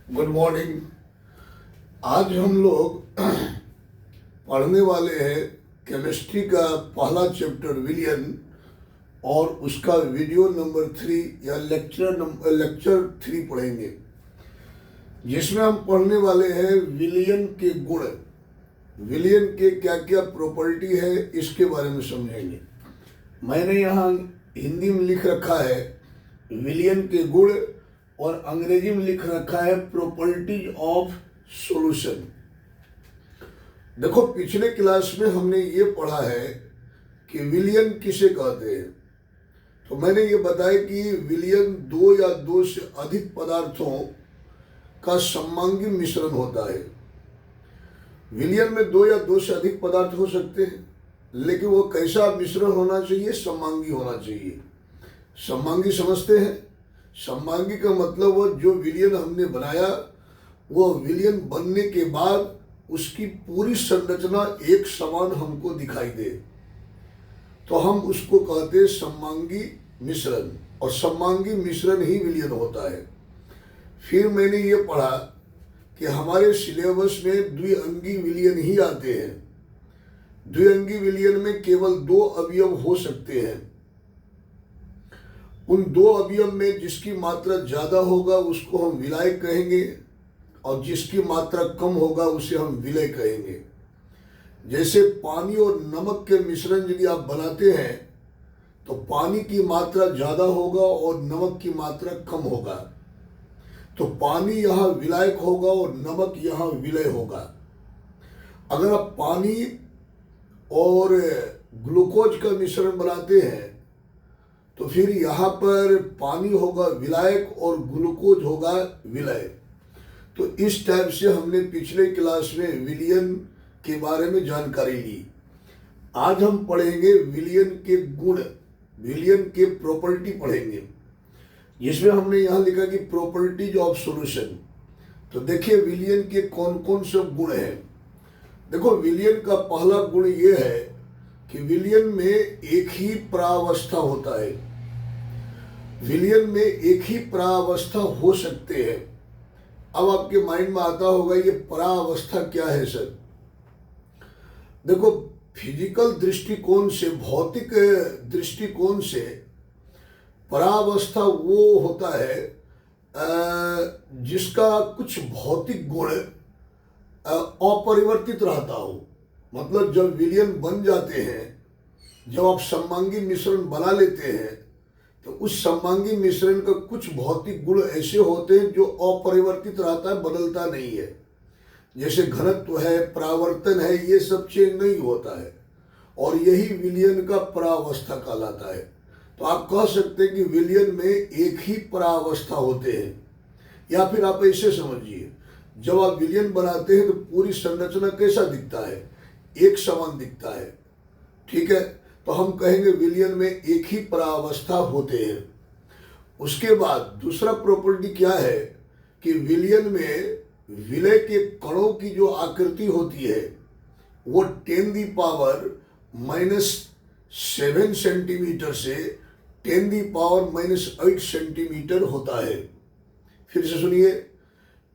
Good morning. आज हम लोग पढ़ने वाले हैं केमिस्ट्री का पहला चैप्टर विलियन और उसका वीडियो नंबर 3 या लेक्चर 3 पढ़ेंगे, जिसमें हम पढ़ने वाले हैं विलियन के गुण, विलियन के क्या क्या प्रॉपर्टी है इसके बारे में समझेंगे। मैंने यहाँ हिंदी में लिख रखा है विलियन के गुण और अंग्रेजी में लिख रखा है प्रॉपर्टीज ऑफ सॉल्यूशन। देखो, पिछले क्लास में हमने ये पढ़ा है कि विलियन किसे कहते हैं। तो मैंने ये बताया कि विलियन दो या दो से अधिक पदार्थों का सममांगी मिश्रण होता है। विलियन में दो या दो से अधिक पदार्थ हो सकते हैं, लेकिन वो कैसा मिश्रण होना चाहिए? सममांगी होना चाहिए। सममांगी समझते हैं? सममांगी का मतलब वो जो विलियन हमने बनाया, वो विलियन बनने के बाद उसकी पूरी संरचना एक समान हमको दिखाई दे, तो हम उसको कहते हैं सममांगी मिश्रण, और सममांगी मिश्रण ही विलियन होता है। फिर मैंने ये पढ़ा कि हमारे सिलेबस में द्विअंगी विलियन ही आते हैं। द्विअंगी विलियन में केवल दो अवयव हो सकते हैं। उन दो अवयव में जिसकी मात्रा ज़्यादा होगा उसको हम विलायक कहेंगे, और जिसकी मात्रा कम होगा उसे हम विलय कहेंगे। जैसे पानी और नमक के मिश्रण यदि आप बनाते हैं तो पानी की मात्रा ज़्यादा होगा और नमक की मात्रा कम होगा, तो पानी यहाँ विलायक होगा और नमक यहाँ विलय होगा। अगर आप पानी और ग्लूकोज का मिश्रण बनाते हैं तो फिर यहाँ पर पानी होगा विलायक और ग्लूकोज होगा विलय। तो इस टाइप से हमने पिछले क्लास में विलियन के बारे में जानकारी ली। आज हम पढ़ेंगे विलियन के गुण, विलियन के प्रॉपर्टी पढ़ेंगे, जिसमें हमने यहाँ लिखा कि प्रॉपर्टीज ऑफ सॉल्यूशन। तो देखिए विलियन के कौन कौन से गुण हैं। देखो, विलियन का पहला गुण ये है कि विलियन में एक ही परावस्था होता है। विलियन में एक ही परावस्था हो सकते हैं। अब आपके माइंड में आता होगा ये परावस्था क्या है सर? देखो, फिजिकल दृष्टिकोण से, भौतिक दृष्टिकोण से परावस्था वो होता है जिसका कुछ भौतिक गुण अपरिवर्तित रहता हो। मतलब जब विलियन बन जाते हैं, जब आप सममांगी मिश्रण बना लेते हैं, तो उस सममांगी मिश्रण का कुछ भौतिक गुण ऐसे होते हैं जो अपरिवर्तित रहता है, बदलता नहीं है। जैसे घनत्व है, परावर्तन है, ये सब चेंज नहीं होता है, और यही विलियन का परावस्था कहलाता है। तो आप कह सकते हैं कि विलियन में एक ही परावस्था होते हैं। या फिर आप ऐसे समझिए, जब आप विलियन बनाते हैं तो पूरी संरचना कैसा दिखता है? एक समान दिखता है। ठीक है, तो हम कहेंगे विलियन में एक ही परावस्था होते हैं। उसके बाद दूसरा प्रॉपर्टी क्या है कि विलियन में विलय के कणों की जो आकृति होती है वो 10⁻⁻7 सेंटीमीटर से 10⁻⁻8 सेंटीमीटर होता है। फिर से सुनिए,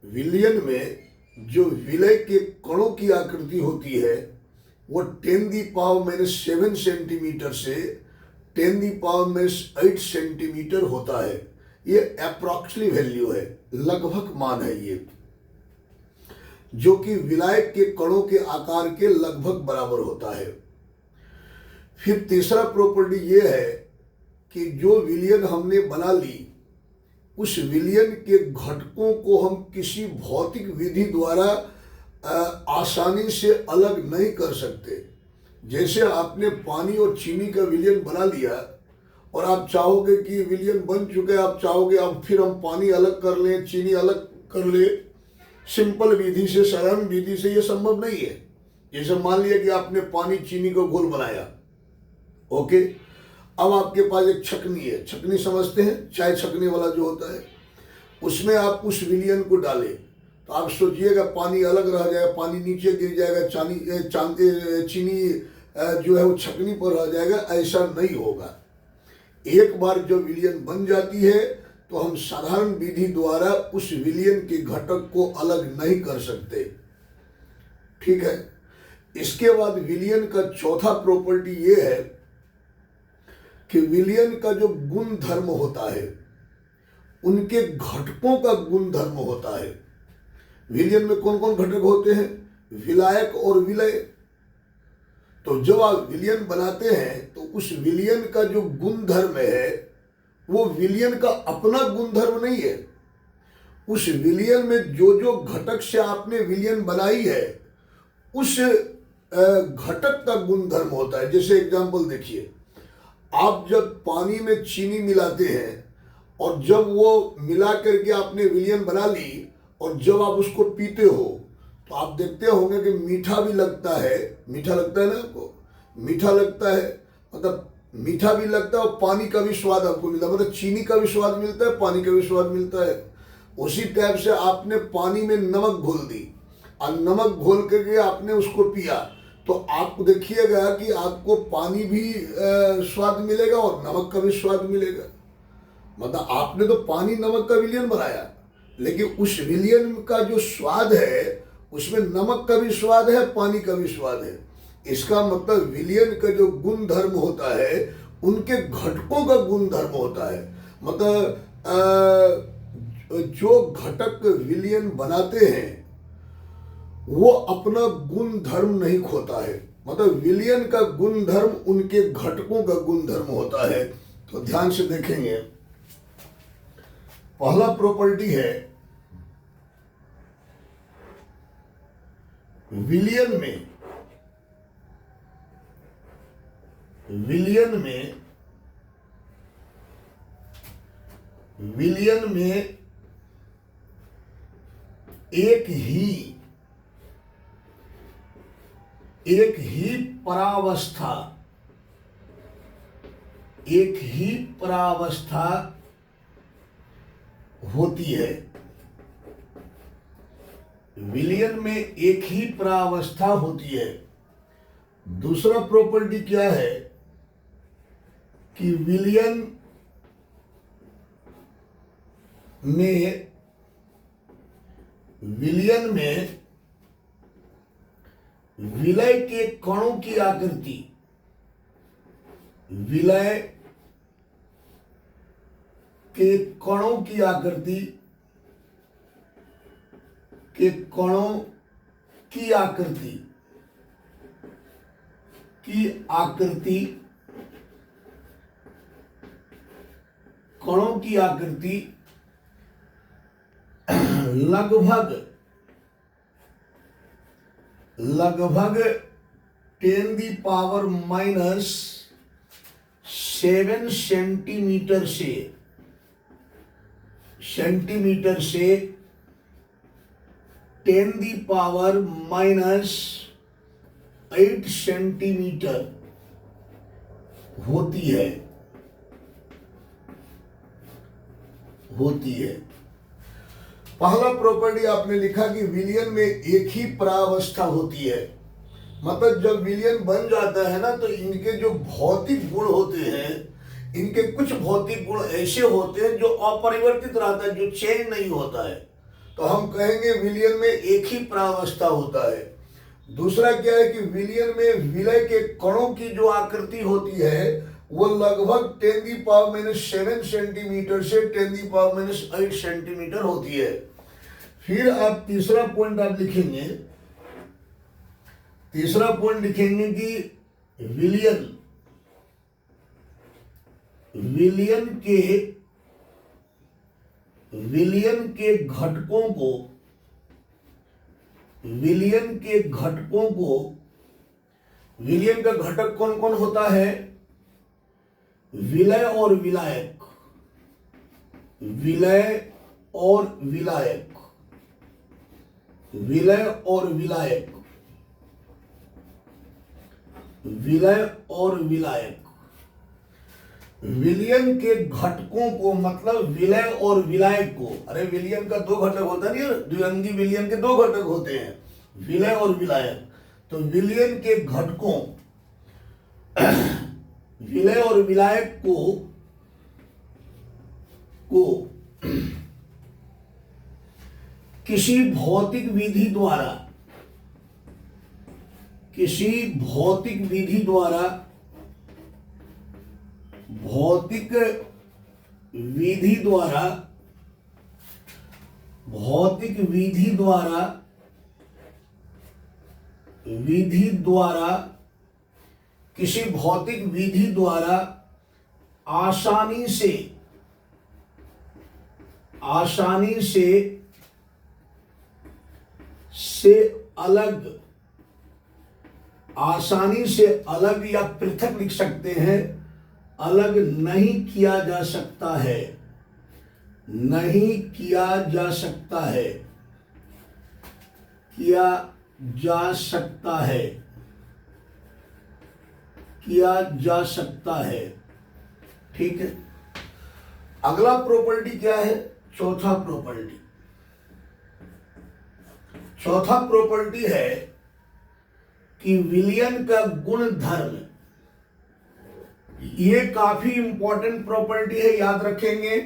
विलियन में जो विलय के कणों की आकृति होती है वो 10⁻⁻7 सेंटीमीटर से 10⁻⁻8 सेंटीमीटर होता है। ये अप्रॉक्सिमेट वैल्यू है, लगभग मान है ये, जो कि विलायक के कणों के आकार के लगभग बराबर होता है। फिर तीसरा प्रॉपर्टी ये है कि जो विलियन हमने बना ली, उस विलियन के घटकों को हम किसी भौतिक विधि द्वारा आसानी से अलग नहीं कर सकते। जैसे आपने पानी और चीनी का विलियन बना लिया और आप चाहोगे कि विलियन बन चुके हैं, आप चाहोगे अब फिर हम पानी अलग कर लें, चीनी अलग कर ले, सिंपल विधि से, साधारण विधि से ये संभव नहीं है। जैसे मान लिया कि आपने पानी चीनी का घोल बनाया, ओके, अब आपके पास एक छकनी है, छकनी समझते हैं, चाय छकने वाला जो होता है, उसमें आप उस विलियन को डालें तो आप सोचिएगा पानी अलग रह जाएगा, पानी नीचे गिर जाएगा, चीनी जो है वो छकनी पर रह जाएगा। ऐसा नहीं होगा। एक बार जब विलियन बन जाती है तो हम साधारण विधि द्वारा उस विलयन के घटक को अलग नहीं कर सकते। ठीक है। इसके बाद विलयन का चौथा प्रॉपर्टी ये है कि विलयन का जो गुण धर्म होता है, उनके घटकों का गुण धर्म होता है। विलयन में कौन कौन घटक होते हैं? विलायक और विलय। तो जब आप विलयन बनाते हैं तो उस विलयन का जो गुण धर्म है वो विलयन का अपना गुण धर्म नहीं है। उस विलयन में जो जो घटक से आपने विलयन बनाई है उस घटक का गुण धर्म होता है। जैसे एग्जांपल देखिए, आप जब पानी में चीनी मिलाते हैं और जब वो मिला करके आपने विलयन बना ली और जब आप उसको पीते हो तो आप देखते होंगे कि मीठा भी लगता है। मीठा लगता है ना आपको? मीठा लगता है, मतलब मीठा भी लगता है और पानी का भी स्वाद आपको मिलता है, मतलब चीनी का भी स्वाद मिलता है, पानी का भी स्वाद मिलता है। उसी टाइप से आपने पानी में नमक घोल दी और नमक घोल करके आपने उसको पिया तो आप देखिएगा कि आपको पानी भी स्वाद मिलेगा और नमक का भी स्वाद मिलेगा। मतलब आपने तो पानी नमक का विलयन बनाया, लेकिन उस विलयन का जो स्वाद है उसमें नमक का भी स्वाद है, पानी का भी स्वाद है। इसका मतलब विलयन का जो गुण धर्म होता है उनके घटकों का गुण धर्म होता है। मतलब जो घटक विलयन बनाते हैं वो अपना गुण धर्म नहीं खोता है। मतलब विलयन का गुण धर्म उनके घटकों का गुण धर्म होता है। तो ध्यान से देखेंगे, पहला प्रॉपर्टी है विलयन में एक ही परावस्था होती है। विलयन में एक ही परावस्था होती है। दूसरा प्रॉपर्टी क्या है कि विलयन में विलय के कणों की आकृति, विलय के कणों की आकृति लगभग 10⁻⁷ सेंटीमीटर से 10⁻⁸ सेंटीमीटर होती है। पहला प्रॉपर्टी आपने लिखा कि विलयन में एक ही परावस्था होती है। मतलब जब विलयन बन जाता है ना तो इनके जो भौतिक गुण होते हैं, इनके कुछ भौतिक गुण ऐसे होते हैं जो अपरिवर्तित रहता है, जो चेंज नहीं होता है। तो हम कहेंगे विलयन में एक ही परावस्था होता है। दूसरा क्या है कि विलयन में विलय के कणों की जो आकृति होती है वो लगभग 10⁻⁷ सेंटीमीटर से 10⁻⁸ सेंटीमीटर होती है। फिर आप तीसरा पॉइंट आप लिखेंगे, कि विलयन के घटकों को विलयन का घटक कौन कौन होता है? विलय और विलायक, विलयन के घटकों को, मतलब विलय और विलायक को। अरे विलयन का दो घटक होता नहीं है, द्विअंगी विलयन के दो घटक होते हैं, विलय और विलायक। तो विलयन के घटकों विलय और विलायक को किसी भौतिक विधि द्वारा किसी भौतिक विधि द्वारा आसानी से अलग या पृथक लिख सकते हैं, अलग नहीं किया जा सकता है, किया जा सकता है। ठीक है। अगला प्रॉपर्टी क्या है? चौथा प्रॉपर्टी है कि विलियन का गुणधर्म, ये काफी इंपॉर्टेंट प्रॉपर्टी है, याद रखेंगे।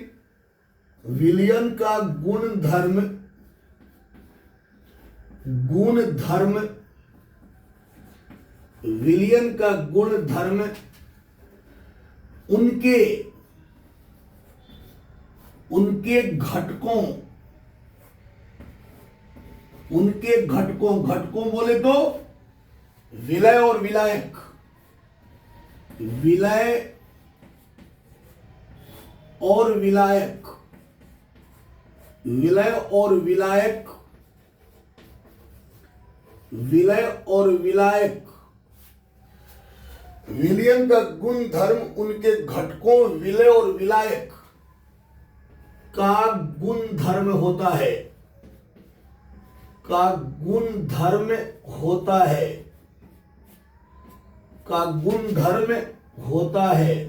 विलियन का गुणधर्म विलियन का गुणधर्म उनके घटकों बोले तो विलय और विलायक, विलियन का गुणधर्म उनके घटकों विलय और विलायक का गुणधर्म होता है,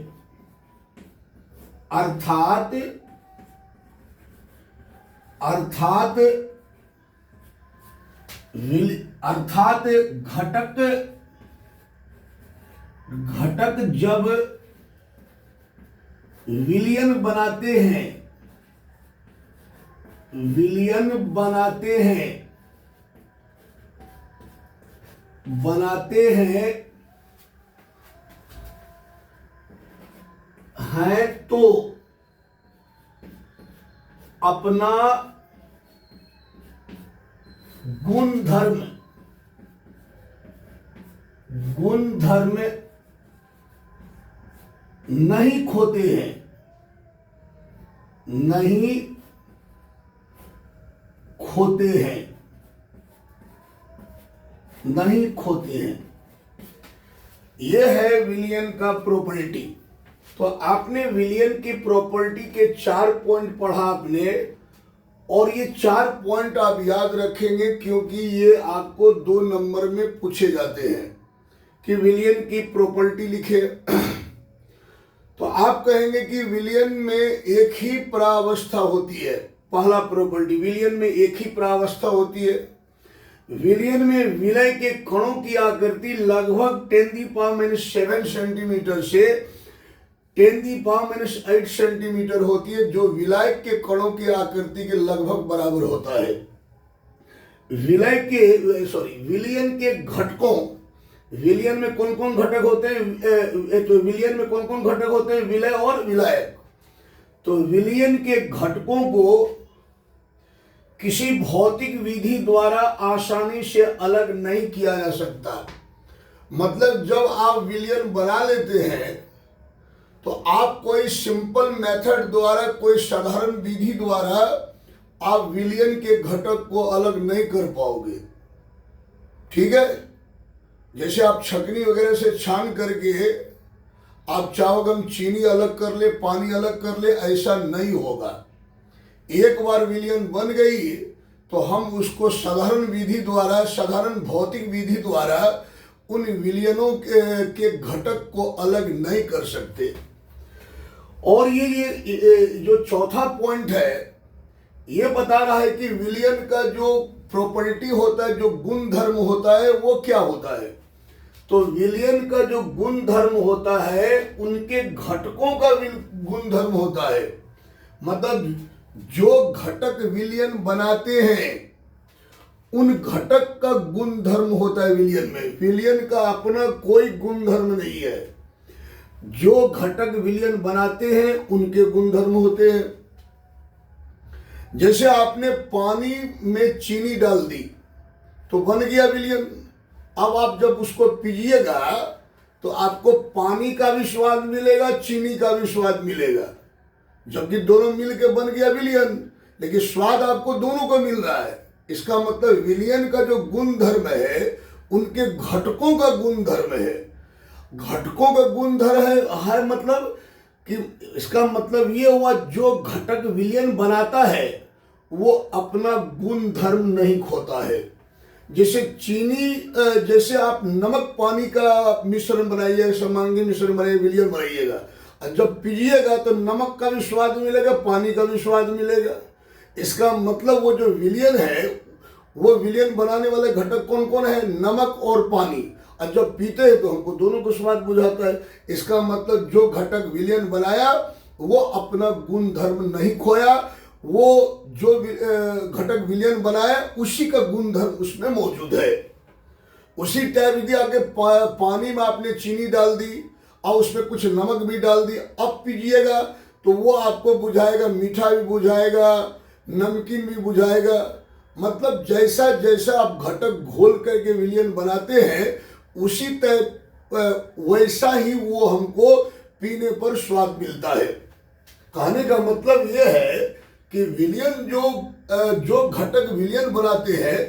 अर्थात घटक जब विलियन बनाते हैं तो अपना गुणधर्म नहीं खोते हैं। यह है विलियन का प्रॉपर्टी। तो आपने विलियन की प्रॉपर्टी के 4 पॉइंट पढ़ा आपने, और ये 4 पॉइंट आप याद रखेंगे क्योंकि ये आपको 2 नंबर में पूछे जाते हैं कि विलियन की प्रॉपर्टी लिखे। तो आप कहेंगे कि विलियन में एक ही परावस्था होती है। पहला प्रॉपर्टी, विलियन में एक ही परावस्था होती है। विलियन में विलय के कणों की आकृति लगभग 10⁻⁷ सेंटीमीटर से 10⁻⁸ सेंटीमीटर होती है, जो विलायक के कणों की आकृति के लगभग बराबर होता है। विलियन के घटकों, विलियन में कौन कौन घटक होते हैं? विलियन में कौन कौन घटक होते हैं? विलय और विलायक। तो विलियन के घटकों को किसी भौतिक विधि द्वारा आसानी से अलग नहीं किया जा सकता। मतलब जब आप विलियन बना लेते हैं तो आप कोई सिंपल मेथड द्वारा, कोई साधारण विधि द्वारा आप विलियन के घटक को अलग नहीं कर पाओगे। ठीक है। जैसे आप छकनी वगैरह से छान करके आप चाहोगे हम चीनी अलग कर ले, पानी अलग कर ले, ऐसा नहीं होगा। एक बार विलियन बन गई तो हम उसको साधारण विधि द्वारा, साधारण भौतिक विधि द्वारा उन विलियनों के घटक को अलग नहीं कर सकते। और ये जो चौथा पॉइंट है, ये बता रहा है कि विलियन का जो प्रॉपर्टी होता है, जो गुणधर्म होता है, वो क्या होता है। तो विलियन का जो गुणधर्म होता है, उनके घटकों का गुणधर्म होता है। मतलब जो घटक विलयन बनाते हैं उन घटक का गुण धर्म होता है विलयन में। विलयन का अपना कोई गुण धर्म नहीं है, जो घटक विलयन बनाते हैं उनके गुण धर्म होते हैं। जैसे आपने पानी में चीनी डाल दी तो बन गया विलयन। अब आप जब उसको पीजिएगा तो आपको पानी का भी स्वाद मिलेगा, चीनी का भी स्वाद मिलेगा, जबकि दोनों मिलकर बन गया विलयन, लेकिन स्वाद आपको दोनों को मिल रहा है। इसका मतलब विलयन का जो गुण धर्म है उनके घटकों का गुण धर्म है। घटकों का गुण धर्म है मतलब कि इसका मतलब ये हुआ जो घटक विलयन बनाता है वो अपना गुण धर्म नहीं खोता है। जैसे चीनी, जैसे आप नमक पानी का मिश्रण बनाइए, समांगी मिश्रण बनाइए, विलयन बनाइएगा, जब पीजिएगा तो नमक का भी स्वाद मिलेगा, पानी का भी स्वाद मिलेगा। इसका मतलब वो जो विलयन है वो विलयन बनाने वाले घटक कौन कौन है? नमक और पानी। और जब पीते हैं तो हमको दोनों को स्वाद बुझाता है। इसका मतलब जो घटक विलयन बनाया वो अपना गुण धर्म नहीं खोया, वो जो घटक विलयन बनाया उसी का गुण धर्म उसमें मौजूद है। उसी टाइप यदि आके पानी में आपने चीनी डाल दी और उसमें कुछ नमक भी डाल दी, अब पीजिएगा तो वो आपको बुझाएगा, मीठा भी बुझाएगा, नमकीन भी बुझाएगा। मतलब जैसा जैसा आप घटक घोल करके विलयन बनाते हैं उसी टाइप वैसा ही वो हमको पीने पर स्वाद मिलता है। कहने का मतलब ये है कि विलयन जो घटक विलयन बनाते हैं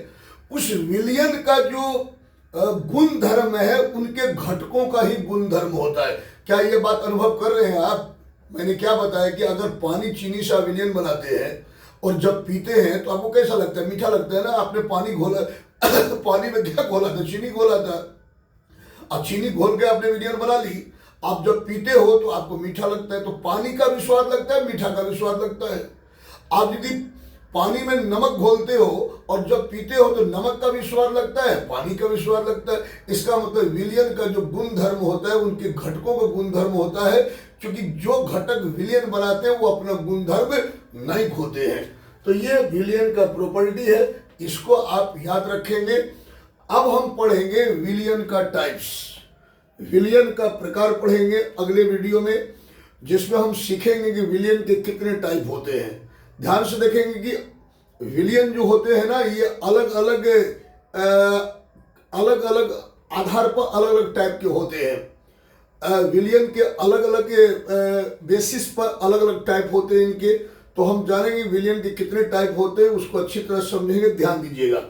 उस विलयन का जो गुण धर्म है उनके घटकों का ही गुण धर्म होता है। क्या ये बात अनुभव कर रहे हैं आप? मैंने क्या बताया कि अगर पानी चीनी से विलयन बनाते हैं और जब पीते हैं तो आपको कैसा लगता है? मीठा लगता है ना। आपने पानी घोला पानी में क्या घोला था? चीनी घोला था। अब चीनी घोल के आपने विलयन बना ली, आप जब पीते हो तो आपको मीठा लगता है। तो पानी का भी स्वाद लगता है, मीठा का भी स्वाद लगता है। आप यदि पानी में नमक घोलते हो और जब पीते हो तो नमक का भी स्वाद लगता है, पानी का भी स्वाद लगता है। इसका मतलब विलयन का जो गुण धर्म होता है उनके घटकों का गुण धर्म होता है, क्योंकि जो घटक विलयन बनाते हैं वो अपना गुण धर्म नहीं खोते हैं। तो ये विलयन का प्रॉपर्टी है, इसको आप याद रखेंगे। अब हम पढ़ेंगे विलयन का टाइप्स, विलयन का प्रकार पढ़ेंगे अगले वीडियो में, जिसमें हम सीखेंगे कि विलयन के कितने टाइप होते हैं। ध्यान से देखेंगे कि विलयन जो होते हैं ना ये अलग अलग आधार पर अलग अलग टाइप के होते हैं। विलयन के अलग अलग बेसिस पर अलग अलग टाइप होते हैं इनके। तो हम जानेंगे विलयन के कितने टाइप होते हैं, उसको अच्छी तरह समझेंगे। ध्यान दीजिएगा।